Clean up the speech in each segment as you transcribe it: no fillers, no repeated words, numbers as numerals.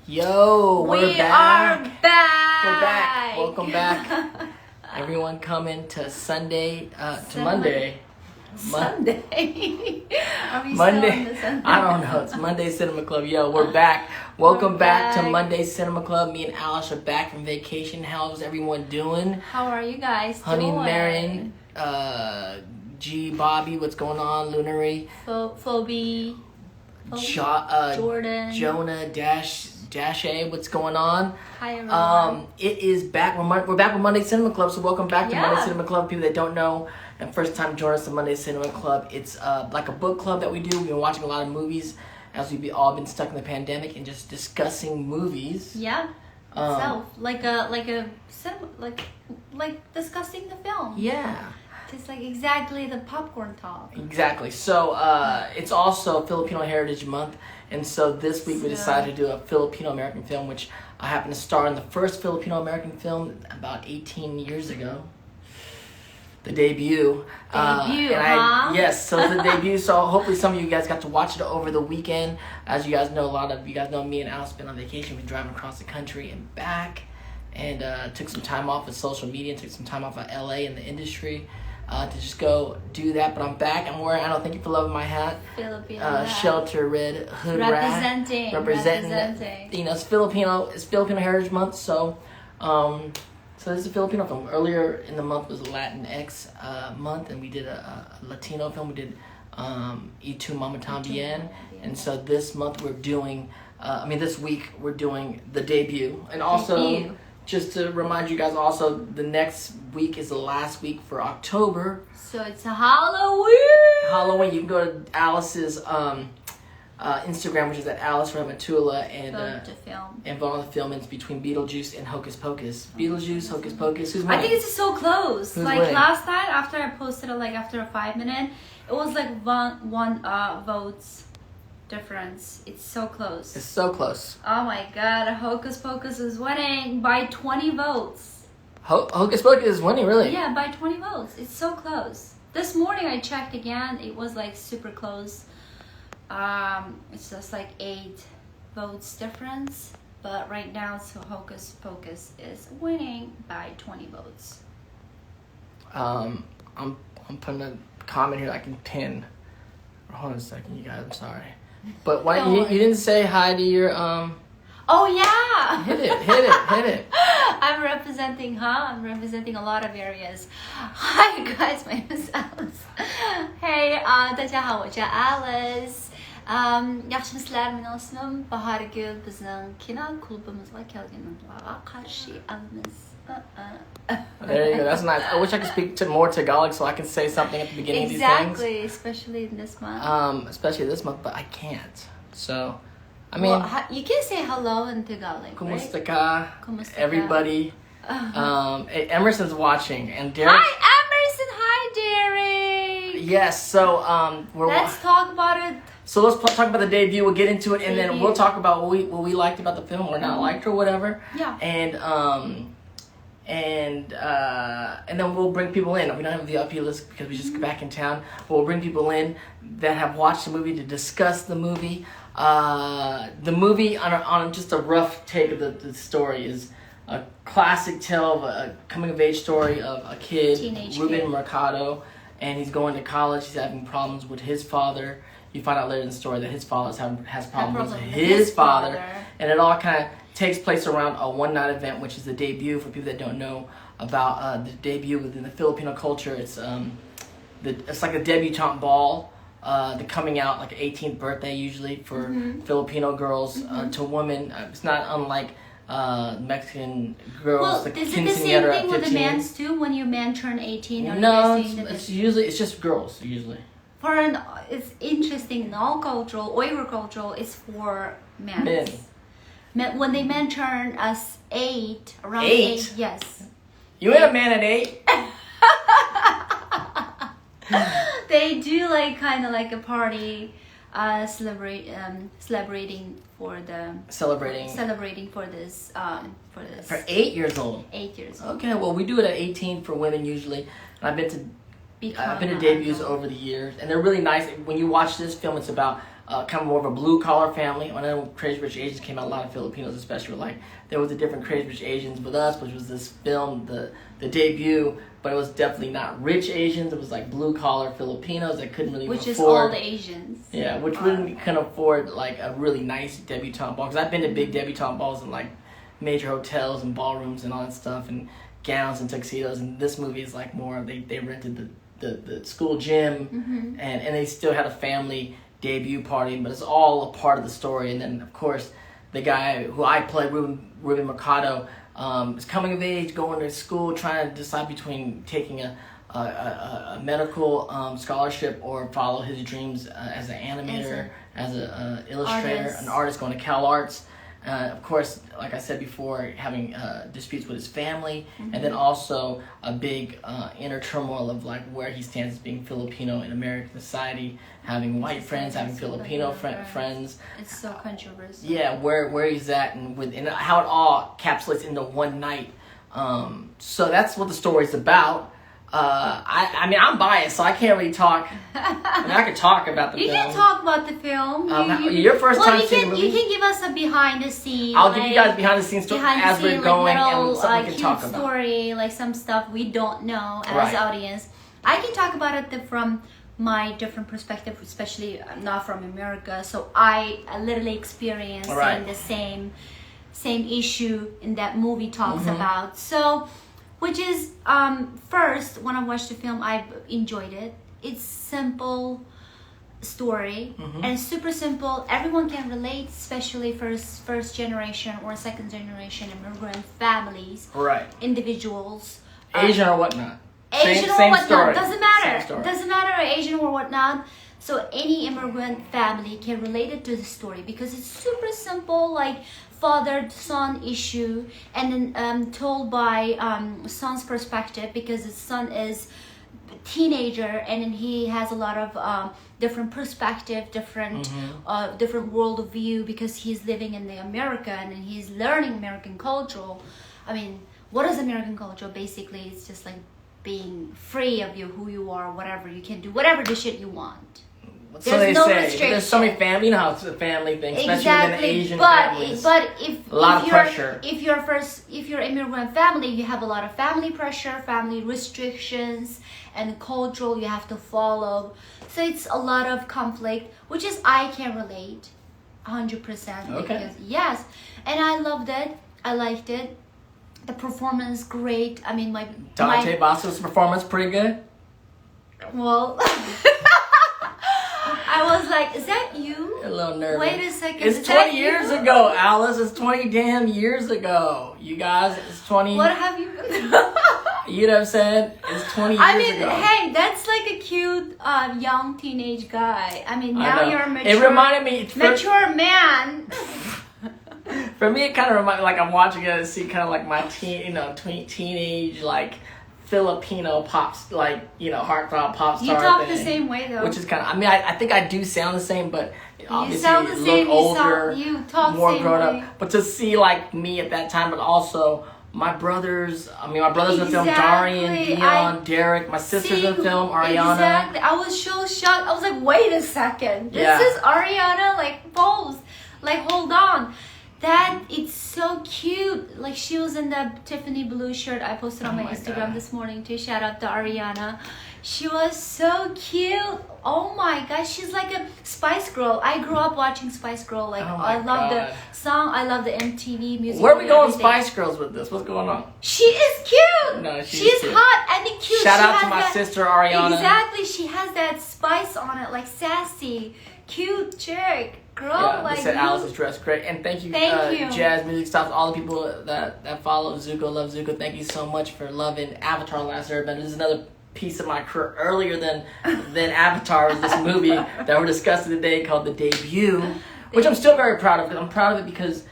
Yo, we're back. Are back. We're back. Welcome back. Everyone coming to Sunday, to Monday. Sunday. Are we Monday. still on the Sunday? I don't know. It's Monday Cinema Club. Yo, we're back. Welcome back to Monday Cinema Club. Me and Alice are back from vacation. How's everyone doing? How are you guys Honey doing? Marin, G, Bobby, what's going on? Lunary, Phoebe. Jordan, Jonah, Dash A, what's going on? Hi everyone. It is back. We're back with Monday Cinema Club, so welcome back to Monday Cinema Club. People that don't know and first time join us at Monday Cinema Club. It's like a book club that we do. We've been watching a lot of movies as we've all been stuck in the pandemic and just discussing movies. Yeah. Itself, like discussing the film. Yeah. It's like exactly the popcorn talk. Exactly. So it's also Filipino Heritage Month, and so this week we decided to do a Filipino American film, which I happened to star in the first Filipino American film about 18 years ago. The debut. Yes, so the debut. So hopefully some of you guys got to watch it over the weekend. As you guys know, a lot of you guys know me and Alice been on vacation. We've been driving across the country and back, and took some time off of social media, took some time off of LA and the industry. To just go do that, but I'm back. I'm wearing, I don't thank you for loving my hat. Filipino shelter red hood representing. You know, it's Filipino Heritage Month, so this is a Filipino film. Earlier in the month was Latinx month, and we did a Latino film. We did Y Tu Mama Tambien, and so this month we're doing. This week we're doing the debut, and also. Just to remind you guys also, the next week is the last week for October. So it's a Halloween! Halloween. You can go to Alice's Instagram, which is at Alice Ramatula, and vote on the film. It's between Beetlejuice and Hocus Pocus. Beetlejuice, Hocus Pocus. Who's winning? I think it's so close. Who's like winning? Last night, after I posted it, after a 5 minute, it was like one votes difference. It's so close. It's so close. Oh my god, Hocus Pocus is winning by 20 votes. Hocus Pocus is winning, really? Yeah, by 20 votes. It's so close. This morning I checked again. It was like super close. It's just like 8 votes difference. But right now, so Hocus Pocus is winning by 20 votes. I'm putting a comment here that I can pin. Hold on a second, you guys. I'm sorry. But why you didn't say hi to your Oh yeah. Hit it. I'm representing a lot of areas. Hi guys, my name is Alice. Hey, 大家好，我叫 Alice. Yaxshimizlar, men osmim bahorgi bizning kino klubimizga kelganlarga qarshi olamiz. There you go. That's nice. I wish I could speak more Tagalog so I can say something at the beginning of these things. Exactly, especially in this month. Especially this month, but I can't. So, you can say hello in Tagalog, Kumusta right? ka? Kumusta ka? Everybody. Emerson's watching, and Derek. Hi, Emerson. Hi, Derek. Yes. So, let's talk about it. So let's talk about the debut. We'll get into it, and then we'll talk about what we liked about the film or not liked or whatever. Yeah. And then we'll bring people in. We don't have the VIP list because we just got back in town. But we'll bring people in that have watched the movie to discuss the movie. The movie, on just a rough take of the story, is a classic tale of a coming-of-age story of a kid, Ruben Mercado, and he's going to college. He's having problems with his father. You find out later in the story that his father has problems with his father. And it all kind of takes place around a one-night event, which is the debut. For people that don't know about the debut within the Filipino culture, it's like a debutante ball, the coming out, like 18th birthday usually for Filipino girls to women. It's not unlike Mexican girls. Well, is it the same thing with the men's too? When your man turn 18? No, it's just girls usually. It's interesting. In all Uyghur culture, it's for men. When they men turn us 8, around 8, yes. You ain't a man at 8. They do kind of like a party, celebrating for this. For 8 years old. 8 years old. Okay, well we do it at 18 for women usually, and I've been to debuts over the years, and they're really nice. When you watch this film, it's about kind of more of a blue collar family. When I know Crazy Rich Asians came out, a lot of Filipinos especially were like, there was a different Crazy Rich Asians with us, which was this film, the debut, but it was definitely not rich Asians. It was like blue collar Filipinos that couldn't really Which afford. is all the Asians. Yeah, which couldn't afford like a really nice debutante ball. Because I've been to big debutante balls in like major hotels and ballrooms and all that stuff, and gowns and tuxedos. And this movie is like more, they rented the school gym, and they still had a family debut party, but it's all a part of the story. And then of course the guy who I play, Ruben Mercado, is coming of age, going to school, trying to decide between taking a medical scholarship or follow his dreams as an animator, as an illustrator, an artist, going to Cal Arts. Of course, like I said before, having disputes with his family, and then also a big inner turmoil of like where he stands as being Filipino in American society, having white friends, having Filipino friends. It's so controversial. Yeah, where he's at, and how it all encapsulates into one night. So that's what the story's about. I mean, I'm biased, so I can't really talk. I mean, I could talk about the film. You can talk about the film. Your first time seeing the movie? You can give us a behind the scenes. I'll give you guys behind the scenes story as we're going, and something we can talk about. Story, like some stuff we don't know as audience. I can talk about it from my different perspective, especially I'm not from America, so I literally experienced the same issue in that movie talks about. So. Which is, first, when I watched the film, I enjoyed it. It's simple story, and super simple. Everyone can relate, especially first generation or second generation immigrant families, individuals, Asian or whatnot. Asian or same whatnot, story. doesn't matter. Doesn't matter, Asian or whatnot. So any immigrant family can relate it to the story because it's super simple, like father-son issue, and then told by son's perspective because his son is teenager, and then he has a lot of different perspective, different world of view because he's living in the America and then he's learning American culture. I mean, what is American culture? Basically, it's just like being free of who you are, whatever you can do, whatever the shit you want. So they no say restriction. there's so many family, you know how it's a family thing, especially within Asian families. But if a lot of pressure. If you're immigrant family, you have a lot of family pressure, family restrictions, and cultural you have to follow. So it's a lot of conflict, which is I can relate, 100%. Okay. Because, yes, and I loved it. I liked it. The performance great. I mean, Dante Basso's performance pretty good. Well. I was like, is that you? A little nervous. Wait a second. It's 20 years ago, Alice. It's 20 damn years ago. You guys, it's 20. What have you... You'd have said it's 20 years ago. Hey, that's like a cute young teenage guy. I mean, now you're a mature... It reminded me... Mature man. For me, it kind of reminded like I'm watching it and see kind of like my teenage, like... Filipino pops, like, heartthrob pop star. You talk thing, the same way though. Which is kind of, I mean, I think I do sound the same, but obviously you sound the same, look older, you talk more same grown way. up. But to see like me at that time, but also my brothers in the film, Darian, Dion, Derek, my sister's in the film, Ariana. Exactly. I was so shocked. I was like, wait a second. This is Ariana, like, pose. Like, hold on. That it's so cute. Like she was in the Tiffany blue shirt I posted on my Instagram this morning too. Shout out to Ariana. She was so cute. Oh my gosh, she's like a Spice Girl. I grew up watching Spice Girl. Like I love the song. I love the MTV music. Where are we going, Spice Girls, with this? What's going on? She is cute. No, she's cute. hot and cute. Shout out to my sister Ariana. Exactly, she has that spice on it, like sassy, cute chick. Girl, they said Alice is dressed great, and thank you. Jazz Music Stops, all the people that follow Zuko, love Zuko. Thank you so much for loving Avatar: Last Airbender. This is another piece of my career earlier than Avatar was this movie that we're discussing today called The Debut, which I'm still very proud of. I'm proud of it because,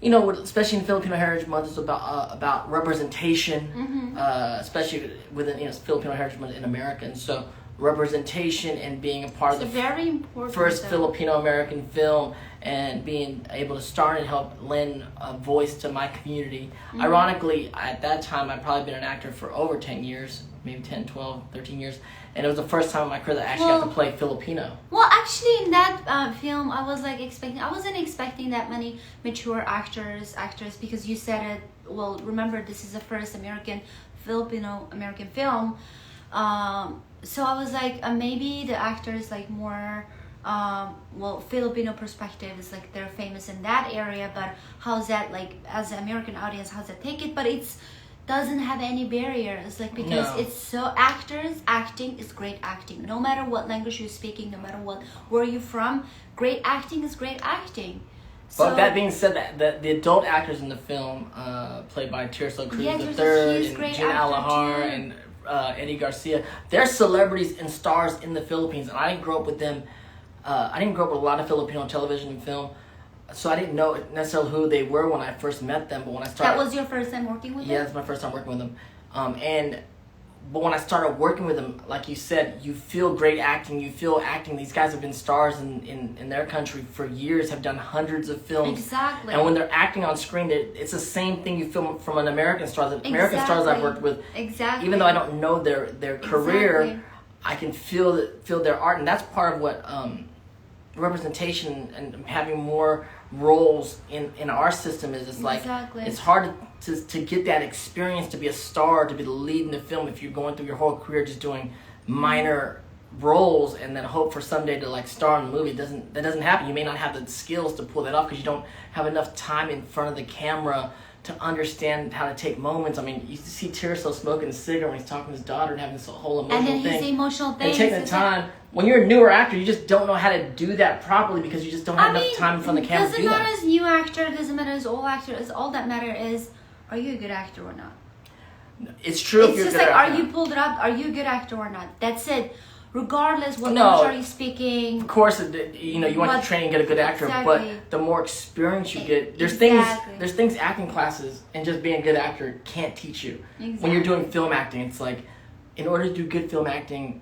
especially in Filipino Heritage Month, it's about representation, especially within Filipino Heritage Month in America, and so. Representation and being a part of the very important first Filipino American film, and being able to start and help lend a voice to my community. Ironically, at that time, I'd probably been an actor for over 10 years, maybe 10, 12, 13 years. And it was the first time in my career that I actually got to play Filipino. Well, actually, in that film, I wasn't expecting that many mature actors, because you said it. Well, remember, this is the first Filipino American film. So I was like, maybe the actors like more, Filipino perspective is like they're famous in that area, but how's that like as an American audience, how's that take it? But it's doesn't have any barriers, like, because it's so acting is great acting, no matter what language you're speaking, no matter where you're from. Great acting is great acting. But that being said, the adult actors in the film, played by Tirso Cruz III and Gene Cajayon and Eddie Garcia, they're celebrities and stars in the Philippines, and I didn't grow up with them. I didn't grow up with a lot of Filipino television and film, so I didn't know necessarily who they were when I first met them. But when I started, that was your first time working with them? Yeah, it's my first time working with them. But when I started working with them, like you said, you feel great acting. You feel acting. These guys have been stars in their country for years, have done hundreds of films. Exactly. And when they're acting on screen, it's the same thing you feel from an American star. The American stars I've worked with, even though I don't know their career, I can feel their art, and that's part of what representation and having more roles in our system is. It's like it's hard to get that experience to be a star, to be the lead in the film if you're going through your whole career just doing minor roles and then hope for someday to like star in a movie. That doesn't happen. You may not have the skills to pull that off because you don't have enough time in front of the camera to understand how to take moments. I mean, you see Tirso smoking a cigarette when he's talking to his daughter and having this whole emotional thing. And then his emotional thing. And taking the time. When you're a newer actor, you just don't know how to do that properly because you just don't have enough time in front of the camera to do that. Doesn't matter as new actor, doesn't matter as old actor. All that matter is, are you a good actor or not? It's true. It's just like, are you pulled it up? Are you a good actor or not? That's it. Regardless what language are you speaking. Of course, you want to train and get a good actor, but the more experience you get, there's things acting classes and just being a good actor can't teach you. When you're doing film acting, it's like, in order to do good film acting,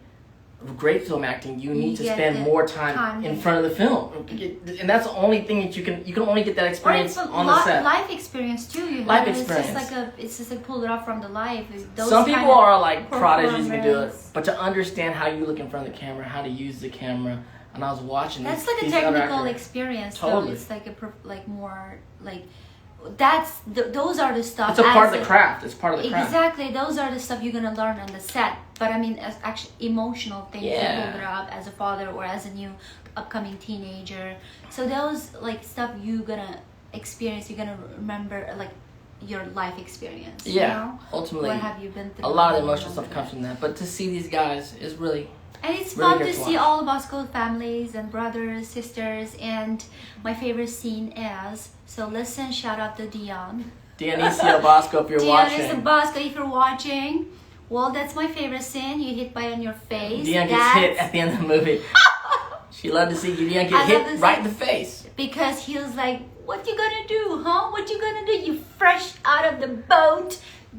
great film acting, you need to spend more time in front of the film, and that's the only thing that you can only get that experience on the set. Life experience too. It's just like pulled it off from the life. Some people are like prodigies can do it, but to understand how you look in front of the camera, how to use the camera, and I was watching. That's like a technical experience. Totally, it's like those are the stuff. It's a part of the craft. It's part of the craft. Exactly. Those are the stuff you're gonna learn on the set. But I mean, as actually emotional things you build it up as a father or as a new upcoming teenager. So those like stuff you're gonna experience. You're gonna remember like your life experience. Yeah. You know? Ultimately, what have you been through? A lot of the emotional stuff comes from that. But to see these guys is really. And it's fun to see all of Bosco's families and brothers, sisters, and my favorite scene is, so listen, shout out to Dion. Dionisio Bosco, if you're watching. Dionisio Bosco, if you're watching. Well, that's my favorite scene. You hit on your face. Dion gets hit at the end of the movie. She loved to see Dion get hit right in the face. Because he was like, what you gonna do, huh? What you gonna do? You fresh out of the boat.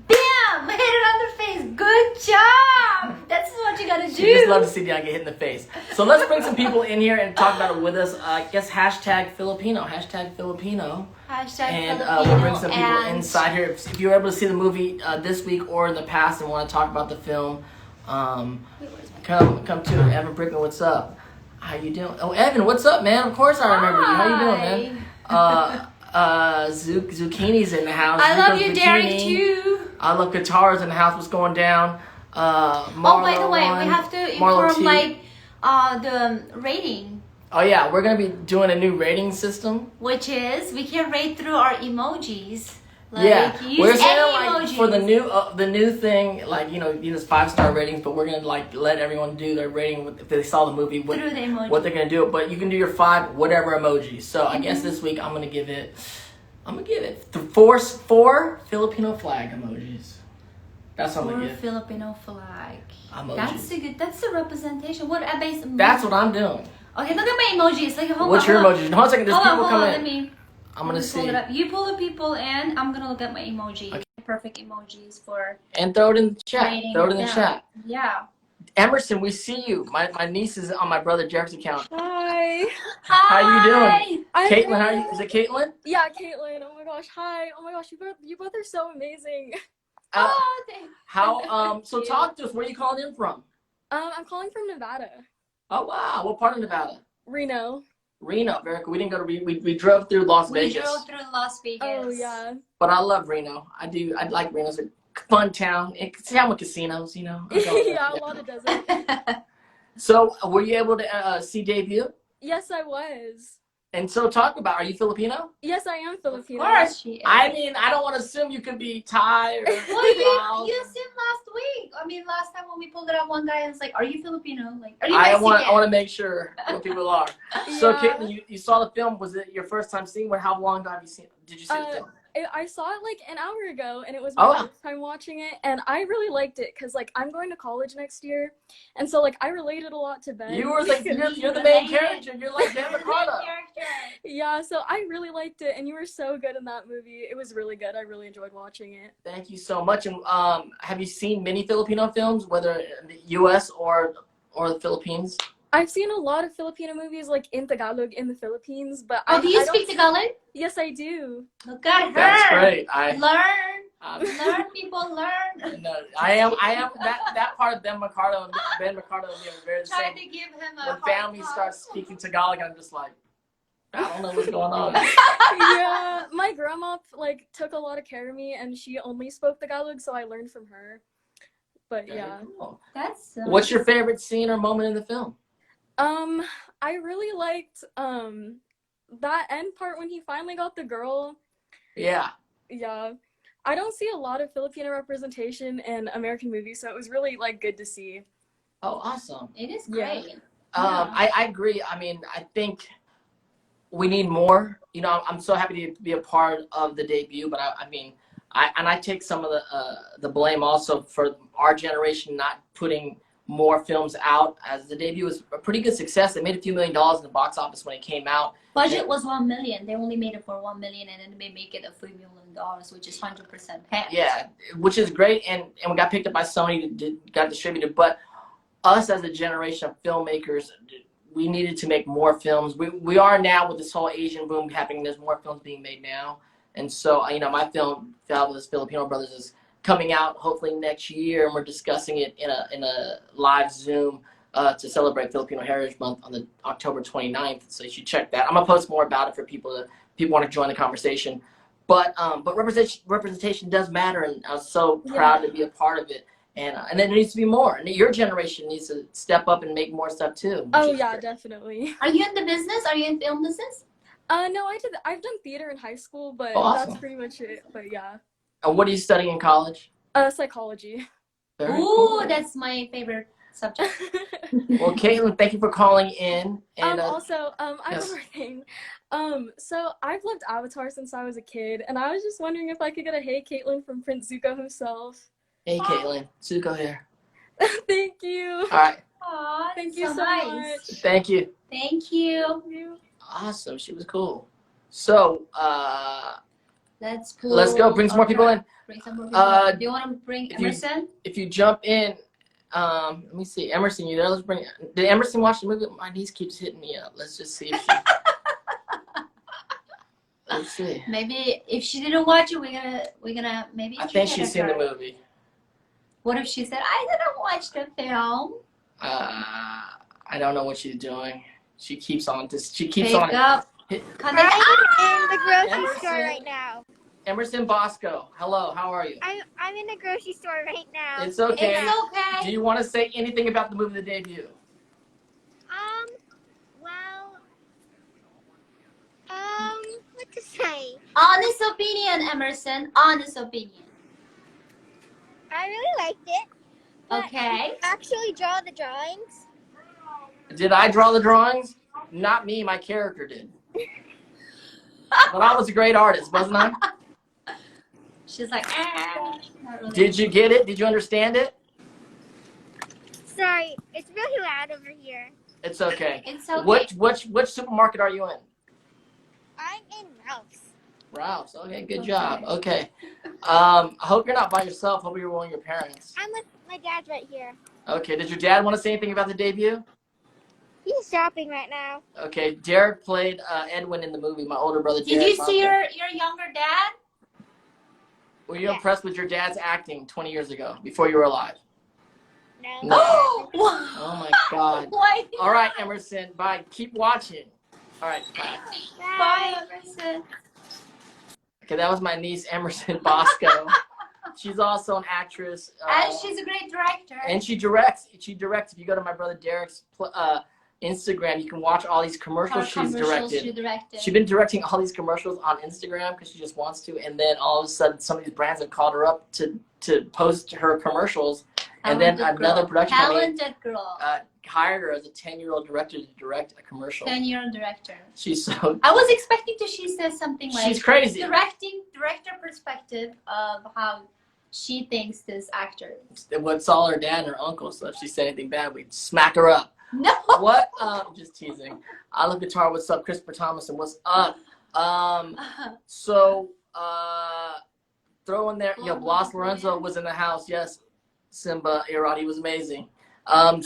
Bam! Hit it on the face. Good job! That's what you gotta do. She just love to see Dion get hit in the face. So let's bring some people in here and talk about it with us. I guess hashtag Filipino. Hashtag We'll bring Filipino some people inside here. If you were able to see the movie this week or in the past and want to talk about the film, come to Evan Brickman. What's up? How you doing? Oh, Evan, what's up, man? Of course I remember you. How you doing, man? Zucchini's in the house. I love you, Derek, too. I love guitars in the house. What's going down? By the way, we have to inform the rating. Oh yeah, we're gonna be doing a new rating system, which is we can rate through our emojis. We're saying for the new thing, it's 5-star ratings, but we're gonna let everyone do their rating if they saw the movie, what they're gonna do. But you can do your 5 whatever emojis. So I guess this week I'm gonna give it 4 Filipino flag emojis. That's what I'm gonna give. Filipino flag emojis. That's the representation. That's what I'm doing. Okay, look at my emojis. What's your emojis? Hold on a second. There's people coming. I'm gonna see. Pull it up. You pull the people in. I'm gonna look at my emoji. Okay. Perfect emojis for. And throw it in the chat. Throw it in the chat. Yeah. Emerson, we see you. My niece is on my brother Jeff's account. Hi. How you doing? I'm Caitlin, how are you? good. Is it Caitlin? Yeah, Caitlin. Oh my gosh. Hi. Oh my gosh. You both are so amazing. So talk to us. Where are you calling in from? I'm calling from Nevada. Oh wow, what part of Nevada? Reno. Reno, very cool. We didn't go to we drove through Las Vegas. We drove through Las Vegas. Oh yeah. But I love Reno. I do. I like Reno. It's a fun town. It's a town with casinos, you know. Yeah, a lot of desert. So, were you able to see debut? Yes, I was. And so, talk about. Are you Filipino? Yes, I am Filipino. Of course she is. I mean, I don't want to assume you could be Thai or. Well, you said last week. I mean, last time when we pulled it up, one guy was like, "Are you Filipino? Like, are you Mexican?" I want to make sure what people are. So, Yeah. Caitlin, you saw the film. Was it your first time seeing it? How long ago have you seen? Did you see the film? I saw it like an hour ago, and it was my first time watching it, and I really liked it because like I'm going to college next year, and so like I related a lot to Ben. You were like you're the main character. You're like Ben Ricardo. Yeah, so I really liked it, and you were so good in that movie. It was really good. I really enjoyed watching it. Thank you so much. And have you seen many Filipino films, whether in the U.S. or the Philippines? I've seen a lot of Filipino movies like in Tagalog in the Philippines, but do you speak Tagalog? Yes, I do. Look at her. That's great. Learn, people, learn. No, I am that part of Ben Ricardo and me are very the Trying same. to give him a When family starts speaking Tagalog, I'm just like, I don't know what's going on. Yeah, my grandma like took a lot of care of me, and she only spoke Tagalog, so I learned from her. But yeah, Cool. That's. What's your favorite scene or moment in the film? I really liked that end part when he finally got the girl. Yeah. Yeah. I don't see a lot of Filipino representation in American movies, so it was really like good to see. Oh, awesome. It is great. Yeah. I agree. I mean, I think we need more. You know, I'm so happy to be a part of the debut, but I take some of the blame also for our generation not putting more films out, as the debut was a pretty good success. They made a few $1 million in the box office when it came out. Budget was $1 million. They only made it for $1 million, and then they make it a $3 million, which is 100% packed. Yeah, which is great, and we got picked up by Sony, got distributed. But us as a generation of filmmakers, we needed to make more films. We are now with this whole Asian boom happening. There's more films being made now, and so you know, my film, Fabulous Filipino Brothers, is coming out hopefully next year, and we're discussing it in a live Zoom to celebrate Filipino Heritage Month on the October 29th. So you should check that. I'm gonna post more about it for people want to join the conversation. But representation does matter, and I was so proud to be a part of it. And then there needs to be more. And your generation needs to step up and make more stuff too. Oh yeah, great. Definitely. Are you in the business? Are you in film business? No, I've done theater in high school, but that's pretty much it. But yeah. And what are you studying in college? Psychology. Very Ooh, cool. That's my favorite subject. Well, Caitlin, thank you for calling in. And I have one more thing. So I've loved Avatar since I was a kid, and I was just wondering if I could get a "Hey Caitlin" from Prince Zuko himself. Hey Caitlin, Zuko here. Thank you. All right. Aw, thank you so nice. much. Thank you. Thank you. Awesome. She was cool. So, let's go. Bring some more people in. Bring some more people. Do you want to bring Emerson? If you jump in, let me see. Emerson, you there? Let's bring. Did Emerson watch the movie? My niece keeps hitting me up. Let's just see if she. Let's see. Maybe if she didn't watch it, we're gonna maybe. I think she's seen the movie. What if she said, "I didn't watch the film"? I don't know what she's doing. She keeps on. She keeps Pick on. Up. I'm in the grocery Emerson. store right now. Emerson Bosco, hello. How are you? I'm in the grocery store right now. It's okay. It's okay. Do you want to say anything about the movie, The Debut? What to say? Honest opinion, Emerson. Honest opinion. I really liked it. Okay. Actually draw the drawings. Did I draw the drawings? Not me, my character did. But I was a great artist, wasn't I? She's like, not really. Did you get it? Did you understand it? Sorry, it's really loud over here. It's okay. It's okay. Which supermarket are you in? I'm in Ralph's. Ralph's. Okay, good job. Okay. I hope you're not by yourself. Hope you're with your parents. I'm with my dad right here. Okay. Does your dad want to say anything about the debut? He's shopping right now. Okay. Derek played Edwin in the movie. My older brother. Did Derek you see Bosco. your younger dad? Were you Yeah. impressed with your dad's acting 20 years ago, before you were alive? No. No. Oh Oh my God. Why? All right, Emerson. Bye. Keep watching. All right. Bye. Bye, Emerson. Okay, that was my niece Emerson Bosco. She's also an actress. And she's a great director. And she directs. She directs. If you go to my brother Derek's Instagram, you can watch all these commercials she's directed. She directed. She's been directing all these commercials on Instagram because she just wants to. And then all of a sudden, some of these brands have called her up to post her commercials. And then another production company Talented girl. hired her as a 10-year-old director to direct a commercial. 10-year director. She's so. I was expecting she says something like She's crazy. Director perspective of how she thinks this actor is. What's all her dad and her uncle, so if she said anything bad, we'd smack her up. No. What? Just teasing. I Love Guitar. What's up, Christopher Thomason? What's up? So throw in there. Blas Lorenzo was in the house. Yes, Simba Irati was amazing.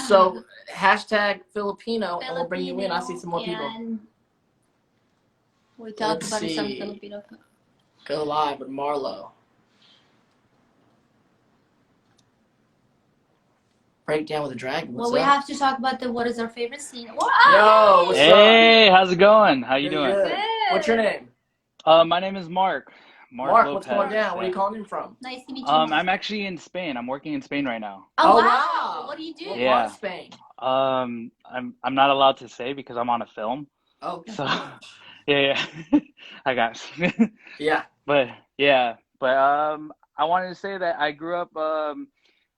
So hashtag Filipino, and we'll bring you in. I see some more people. We talked Let's about some see. Filipino. Go live with Marlo. Breakdown with a dragon. What's Well, we up? have to talk about what is our favorite scene. Yo, what's up? Hey, how's it going? How you doing? Good. What's your name? My name is Mark. Mark, Lopez. what's going down? Where are you calling in from? Nice to meet you. Mark. I'm actually in Spain. I'm working in Spain right now. Oh, Oh, wow. wow. What do you do? What Yeah. part of Spain? I'm not allowed to say because I'm on a film. Oh, So yeah. I got yeah. but I wanted to say that I grew up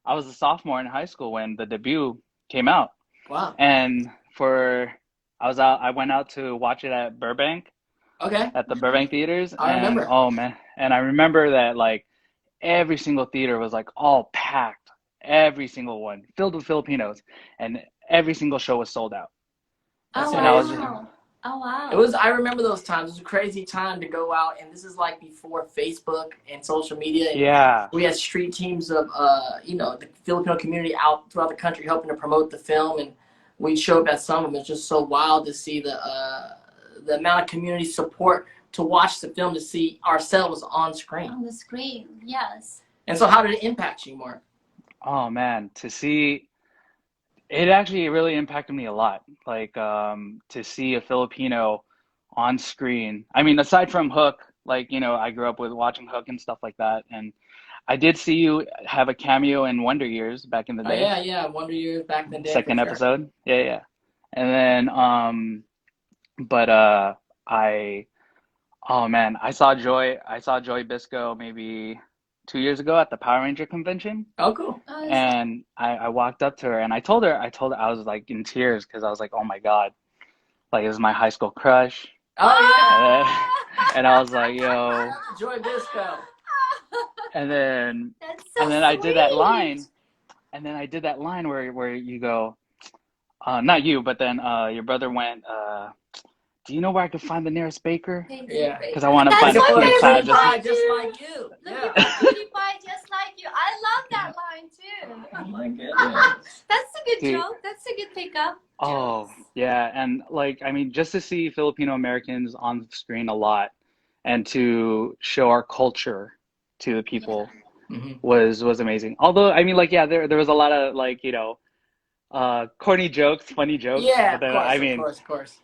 I was a sophomore in high school when the debut came out. Wow. And I went out to watch it at Burbank. Okay. At the Burbank theaters. I remember. Oh man. And I remember that like every single theater was like all packed. Every single one filled with Filipinos, and every single show was sold out. Oh, And I was wow. Oh, wow. I remember those times. It was a crazy time to go out, and this is like before Facebook and social media. And Yeah. we had street teams of, the Filipino community out throughout the country helping to promote the film, and we showed up at some of them. It's just so wild to see the amount of community support to watch the film, to see ourselves on screen. On the screen, yes. And so how did it impact you, Mark? Oh man, to see it actually really impacted me a lot. Like to see a Filipino on screen. I mean, aside from Hook, like, I grew up with watching Hook and stuff like that, and I did see you have a cameo in Wonder Years back in the day. Oh, yeah, Wonder Years back in the day. Second episode. Yeah. And then I saw Joy Bisco maybe 2 years ago at the Power Ranger convention. Oh, cool. And I walked up to her and I told her I was like in tears because I was like, oh my God, like it was my high school crush. Oh, yeah. And I was like, yo. Joy Bisco. And then That's so I did that sweet. line. And then I did that line where you go, not you, but then your brother went, do you know where I could find the nearest baker? Yeah. Because I want to That's find a my cutie favorite pie. line. Just like you. Look Yeah. at the cutie pie just like you. I love that line too. Oh my goodness. That's a good Dude. joke. That's a good pickup. Oh, yeah. And like, I mean, just to see Filipino Americans on the screen a lot and to show our culture to the people was amazing. Although, I mean, like, yeah, there was a lot of like, corny jokes, funny jokes. Yeah, But then, of course.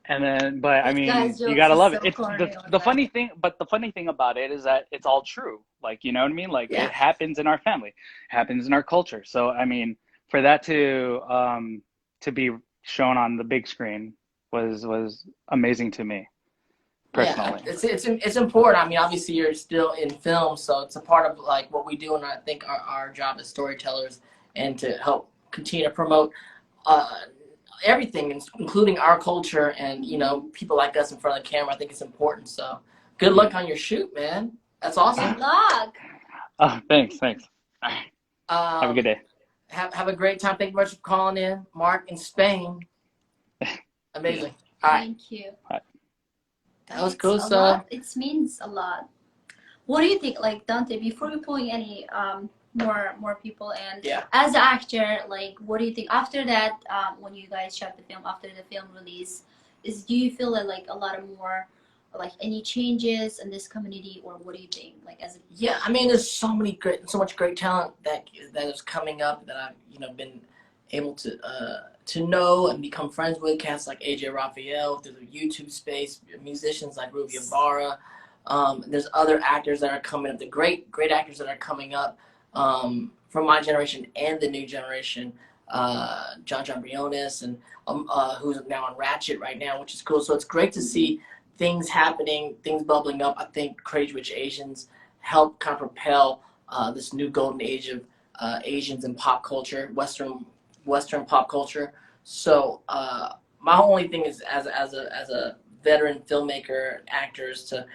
And then, but I mean, guy's you jokes gotta is love so it. It's corny, the funny thing, but the funny thing about it is that it's all true. Like, you know what I mean? Like, Yeah. it happens in our family, happens in our culture. So, I mean, for that to be shown on the big screen was amazing to me, personally. Yeah, it's important. I mean, obviously you're still in film, so it's a part of like what we do, and I think our job as storytellers and to help continue to promote everything, including our culture and people like us in front of the camera. I think it's important. So good luck on your shoot, man. That's awesome. Good luck. Oh, thanks. Have a good day. Have a great time. Thank you much for calling in, Mark in Spain. Amazing. All right, Thank you. that was It's cool. a So lot. It means a lot. What do you think, like Dante? Before we pulling any more people. And Yeah. as an actor, like, what do you think after that? When you guys shot the film, after the film release, do you feel like a lot of more, like, any changes in this community, or what do you think? Like, as a Yeah, I mean, there's so much great talent that is coming up that I've been able to know and become friends with. Cats like AJ Raphael through the YouTube space, musicians like Ruby Ibarra. There's other actors that are coming up. The great actors that are coming up from my generation and the new generation. John Briones and who's now on Ratchet right now, which is cool. So it's great to see things happening, things bubbling up. I think Crazy Rich Asians help kind of propel this new golden age of Asians in pop culture, Western pop culture. So my only thing is, as a veteran filmmaker, actors, to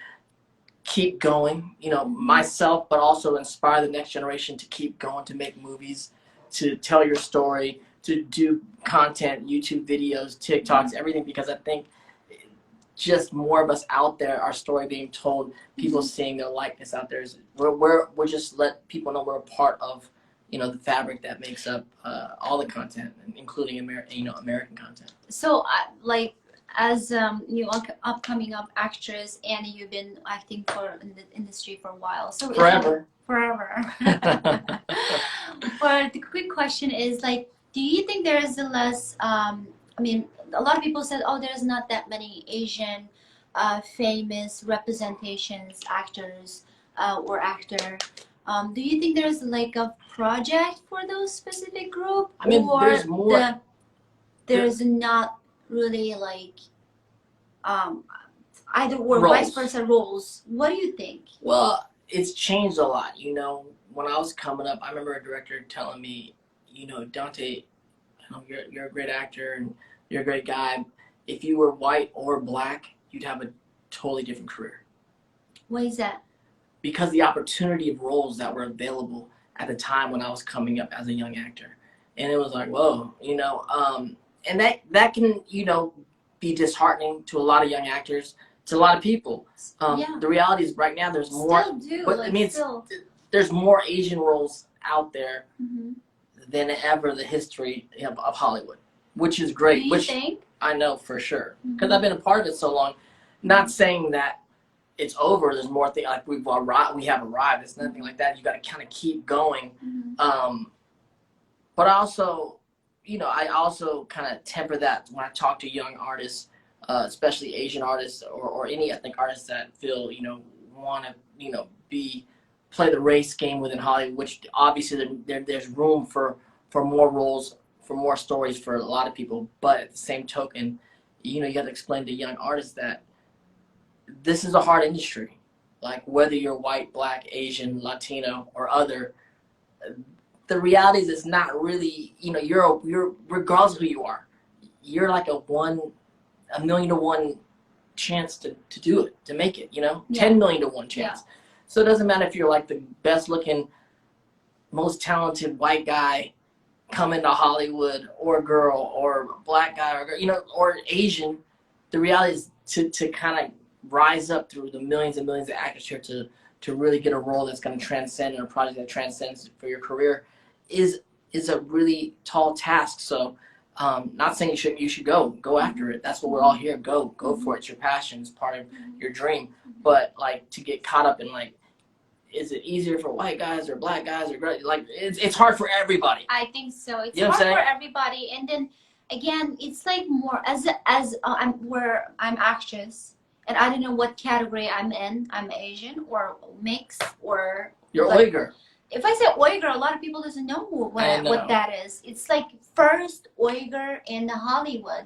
keep going. Myself, but also inspire the next generation to keep going, to make movies, to tell your story, to do content, YouTube videos, TikToks, everything, because I think just more of us out there, our story being told, people seeing their likeness out there. We're just let people know we're a part of, the fabric that makes up all the content, including American content. So, like, as new upcoming actress, and you've been acting in the industry for a while, so Forever. But the quick question is, like, do you think there is a less? I mean, a lot of people said, oh, there's not that many Asian famous representations, actors or actor. Do you think there's like a project for those specific group? I mean, or there's more. There's not really like either or roles. vice versa roles. What do you think? Well, it's changed a lot. When I was coming up, I remember a director telling me, Dante, you're a great actor and you're a great guy. If you were white or black, you'd have a totally different career. Why is that? Because the opportunity of roles that were available at the time when I was coming up as a young actor. And it was like, whoa, and that can, be disheartening to a lot of young actors, to a lot of people. The reality is right now there's more, Still do, but like, there's more Asian roles out there mm-hmm. than ever the history of Hollywood, which is great. Do you think? I know for sure, because Mm-hmm. I've been a part of it so long. Not saying that it's over. There's more things, like we have arrived. It's nothing like that. You got to kind of keep going. Mm-hmm. But also, I also kind of temper that when I talk to young artists, especially Asian artists or any ethnic artists that feel, want to, play the race game within Hollywood, which obviously there's room for more roles, for more stories for a lot of people. But at the same token, you have to explain to young artists that this is a hard industry. Like, whether you're white, black, Asian, Latino, or other, the reality is it's not really, you're regardless of who you are, you're like a 1,000,000 to 1 chance to do it, to make it, Yeah. 10 million to 1 chance. Yeah. So it doesn't matter if you're like the best looking, most talented white guy coming to Hollywood, or girl, or black guy, or girl, or Asian. The reality is to kind of rise up through the millions and millions of actors here to really get a role that's going to transcend, and a project that transcends for your career is a really tall task. So not saying you should go after it. That's what we're all here. Go for it. It's your passion. It's part of your dream. But like, to get caught up in like, is it easier for white guys or black guys or like, it's hard for everybody. I think so. It's You know hard what I'm for saying? everybody, and then again, it's like more as I'm actress, and I don't know what category I'm in. I'm Asian or mixed or You're like, Uyghur. If I say Uyghur, a lot of people doesn't know what that is. It's like first Uyghur in Hollywood,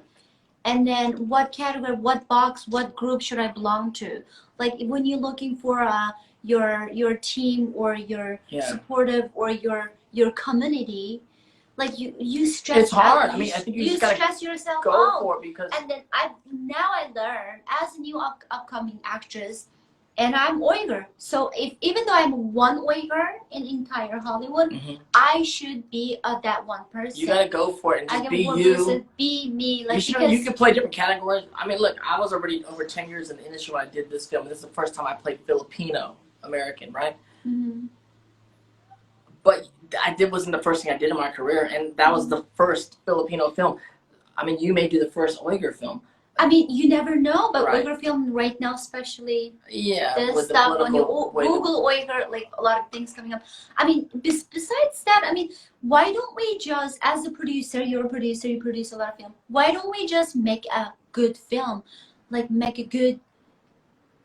and then what category, what box, what group should I belong to? Like, when you're looking for your team or your supportive or your community, like you stress. It's hard. Out. I mean, I think you you just stress yourself go out. for it, because And then I learn as a new upcoming actress, and I'm Uyghur. So even though I'm one Uyghur in entire Hollywood, I should be that one person. You gotta go for it and just be one you. person, be me. Like, You can play different categories. I mean, look, I was already over 10 years in the industry when I did this film. This is the first time I played Filipino American, right? Mm-hmm. but wasn't the first thing I did in my career, and that was the first Filipino film. I mean, you may do the first Uyghur film. I mean, you never know, but Right. Uyghur film right now, especially Yeah, this with the stuff, when you political way Google Uyghur, like a lot of things coming up. I mean, besides that, I mean, why don't we just, as a producer, you're a producer, you produce a lot of film. Why don't we just make a good film? Like, make a good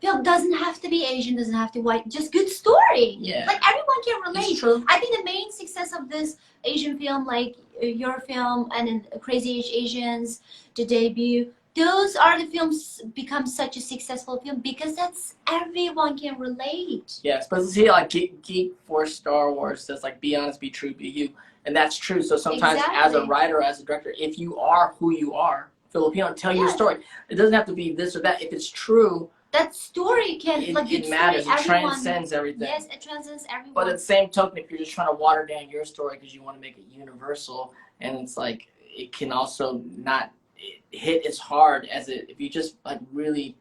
film. Doesn't have to be Asian, doesn't have to be white, just good story. Yeah. Like, everyone can relate. It's true. I think the main success of this Asian film, like your film and then Crazy Rich Asians, the debut, those are the films become such a successful film because that's everyone can relate. Yes, but see, like Geek for Star Wars says, like, be honest, be true, be you, and that's true. So sometimes, as a Exactly. writer, as a director, if you are who you are, Filipino, tell your Yes. story. It doesn't have to be this or that. If it's true, That story can, it, like, good it matters. story, It everyone. transcends everything. Yes, it transcends everyone. But at the same token, if you're just trying to water down your story because you want to make it universal, and it's like it can also not hit as hard as if you just like really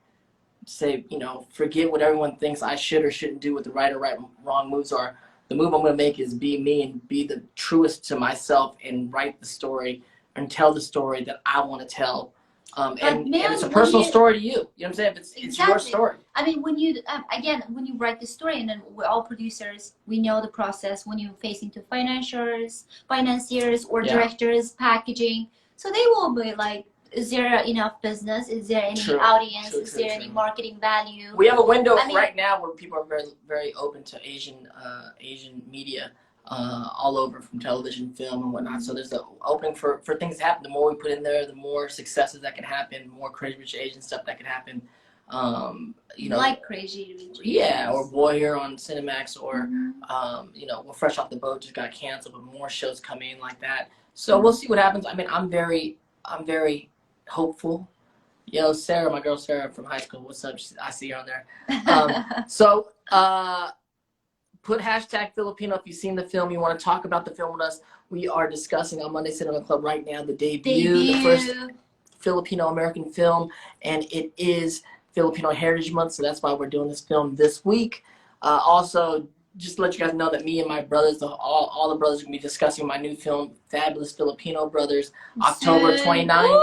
say, you know, forget what everyone thinks I should or shouldn't do, what the right or wrong moves are. The move I'm going to make is be me and be the truest to myself and write the story and tell the story that I want to tell. And it's a personal story to you. You know what I'm saying? It's your Exactly. story. I mean, when you again, when you write the story, and then we're all producers, we know the process when you're facing to financiers or Yeah. directors, packaging. So they will be like, is there enough business? Is there any True. audience? True, is true, there any true. marketing value? We have a window I mean- right now where people are very, very open to Asian media all over, from television, film, and whatnot. So there's an opening for things to happen. The more we put in there, the more successes that can happen, the more Crazy Rich Asian stuff that can happen. You know, like Crazy Rich yeah, or Asians. Boy here on Cinemax, or Mhm. you know, we're fresh off the boat, just got canceled, but more shows coming in like that. So we'll see what happens. I mean, I'm very hopeful. Yo, Sarah, my girl Sarah from high school, what's up? I see her on there. So put hashtag Filipino if you've seen the film, you want to talk about the film with us. We are discussing on Monday Cinema Club right now the debut, the first Filipino American film, and it is Filipino Heritage Month, so that's why we're doing this film this week. Also, just to let you guys know that me and my brothers, all the brothers, are going to be discussing my new film, Fabulous Filipino Brothers, October 29th. Woo!